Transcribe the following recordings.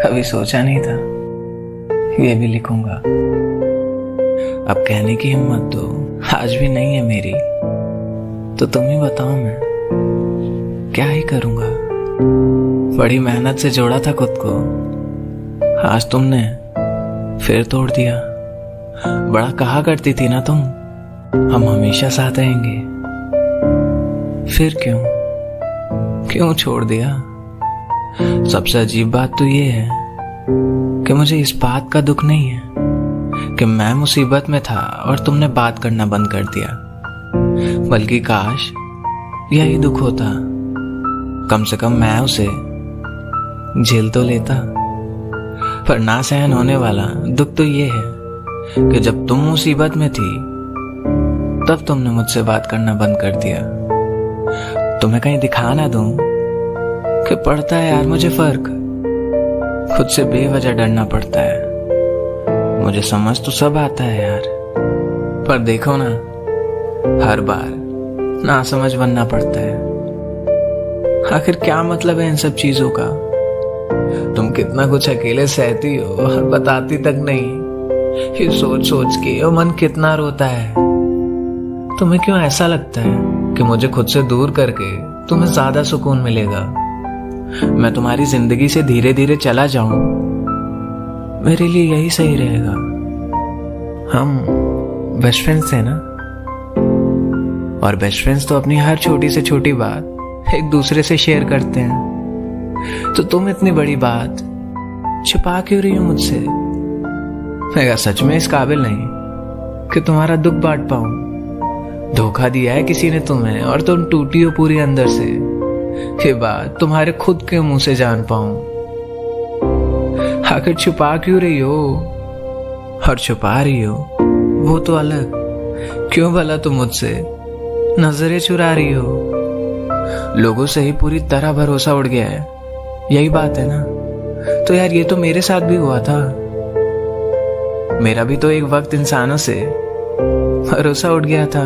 कभी सोचा नहीं था ये भी लिखूंगा। अब कहने की हिम्मत तो आज भी नहीं है मेरी। तो तुम ही बताओ मैं क्या ही करूंगा। बड़ी मेहनत से जोड़ा था खुद को, आज तुमने फिर तोड़ दिया। बड़ा कहा करती थी ना तुम, हम हमेशा साथ रहेंगे। फिर क्यों छोड़ दिया। सबसे अजीब बात तो ये है कि मुझे इस बात का दुख नहीं है कि मैं मुसीबत में था और तुमने बात करना बंद कर दिया, बल्कि काश यही दुख होता। कम से कम मैं उसे झेल तो लेता। पर ना सहन होने वाला दुख तो ये है कि जब तुम मुसीबत में थी तब तुमने मुझसे बात करना बंद कर दिया। तुम्हें कहीं दिखा ना दूं कि पड़ता है यार मुझे फर्क, खुद से बेवजह डरना पड़ता है। मुझे समझ तो सब आता है यार, पर देखो ना हर बार ना समझ बनना पड़ता है। आखिर क्या मतलब है इन सब चीजों का। तुम कितना कुछ अकेले सहती हो और बताती तक नहीं। ये सोच सोच के और मन कितना रोता है। तुम्हें क्यों ऐसा लगता है कि मुझे खुद से दूर करके तुम्हें ज्यादा सुकून मिलेगा। मैं तुम्हारी जिंदगी से धीरे धीरे चला जाऊं, मेरे लिए यही सही रहेगा। हम बेस्ट फ्रेंड्स हैं ना, और बेस्ट फ्रेंड्स तो अपनी हर छोटी से छोटी बात एक दूसरे से शेयर करते हैं। तो तुम इतनी बड़ी बात छुपा क्यों रही हो मुझसे। मैं क्या सच में इस काबिल नहीं कि तुम्हारा दुख बांट पाऊं। धोखा दिया है किसी ने तुम्हें और तुम टूटी हो पूरी अंदर से। ये बात तुम्हारे खुद के मुंह से जान पाऊं। आखिर छुपा क्यों रही हो, और छुपा रही हो वो तो अलग। क्यों भला तुम मुझसे नजरें चुरा रही हो। लोगों से ही पूरी तरह भरोसा उड़ गया है, यही बात है ना। तो यार ये तो मेरे साथ भी हुआ था। मेरा भी तो एक वक्त इंसानों से भरोसा उठ गया था,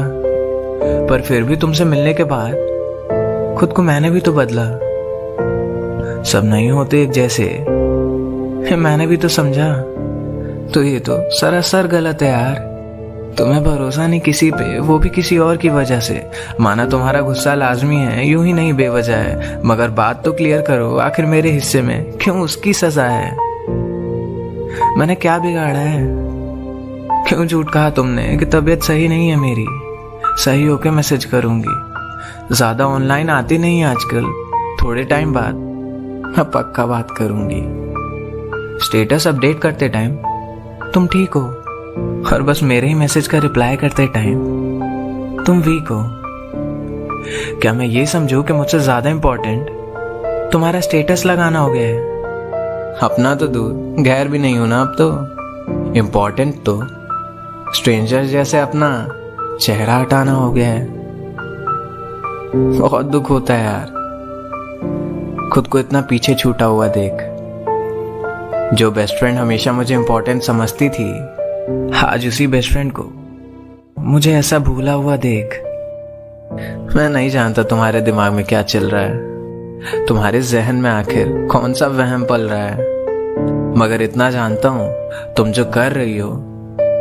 पर फिर भी तुमसे मिलने के बाद खुद को मैंने भी तो बदला। सब नहीं होते एक जैसे, मैंने भी तो समझा। तो ये तो सरासर गलत है यार। तुम्हें भरोसा नहीं किसी पे, वो भी किसी और की वजह से। माना तुम्हारा गुस्सा लाजमी है, यूं ही नहीं बेवजह है, मगर बात तो क्लियर करो। आखिर मेरे हिस्से में क्यों उसकी सजा है। मैंने क्या बिगाड़ा है। क्यों झूठ कहा तुमने कि तबीयत सही नहीं है मेरी। सही होके मैसेज करूंगी, ज्यादा ऑनलाइन आती नहीं आजकल। थोड़े टाइम बाद मैं पक्का बात करूंगी। स्टेटस अपडेट करते टाइम तुम ठीक हो, और बस मेरे ही मैसेज का रिप्लाई करते टाइम तुम वीक हो। क्या मैं ये समझूं कि मुझसे ज्यादा इंपॉर्टेंट तुम्हारा स्टेटस लगाना हो गया है। अपना तो दूर गैर भी नहीं हो ना अब तो। इंपॉर्टेंट तो स्ट्रेंजर जैसे अपना चेहरा हटाना हो गया है। बहुत दुख होता है यार खुद को इतना पीछे छूटा हुआ देख। जो बेस्ट फ्रेंड हमेशा मुझे इंपॉर्टेंट समझती थी, आज उसी बेस्ट फ्रेंड को मुझे ऐसा भूला हुआ देख। मैं नहीं जानता तुम्हारे दिमाग में क्या चल रहा है, तुम्हारे जहन में आखिर कौन सा वहम पल रहा है। मगर इतना जानता हूं तुम जो कर रही हो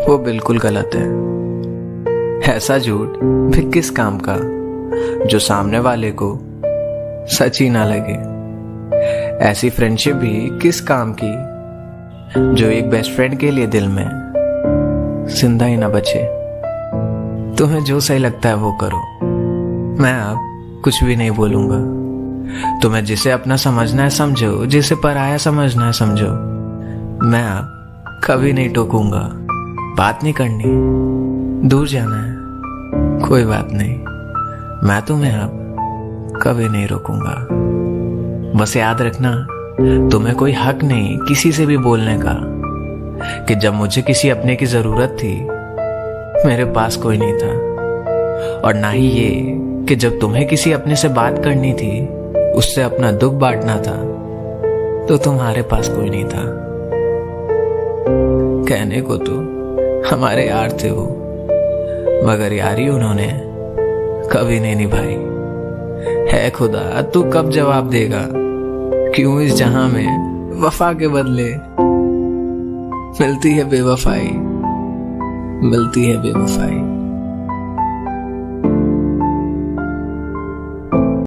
वो बिल्कुल गलत है। ऐसा झूठ भी किस काम का जो सामने वाले को सच ही ना लगे। ऐसी फ्रेंडशिप भी किस काम की जो एक बेस्ट फ्रेंड के लिए दिल में जिंदा ही ना बचे। तुम्हें जो सही लगता है वो करो, मैं अब कुछ भी नहीं बोलूंगा। तुम्हें जिसे अपना समझना है समझो, जिसे पराया समझना है समझो। मैं अब कभी नहीं टोकूंगा। बात नहीं करनी, दूर जाना है, कोई बात नहीं। मैं तुम्हें अब कभी नहीं रोकूंगा। बस याद रखना, तुम्हें कोई हक नहीं किसी से भी बोलने का कि जब मुझे किसी अपने की जरूरत थी मेरे पास कोई नहीं था, और ना ही ये कि जब तुम्हें किसी अपने से बात करनी थी, उससे अपना दुख बांटना था, तो तुम्हारे पास कोई नहीं था। कहने को तो हमारे यार थे वो, मगर यारी उन्होंने कभी नहीं निभाई। है खुदा तू कब जवाब देगा, क्यों इस जहां में वफा के बदले मिलती है बेवफाई, मिलती है बेवफाई।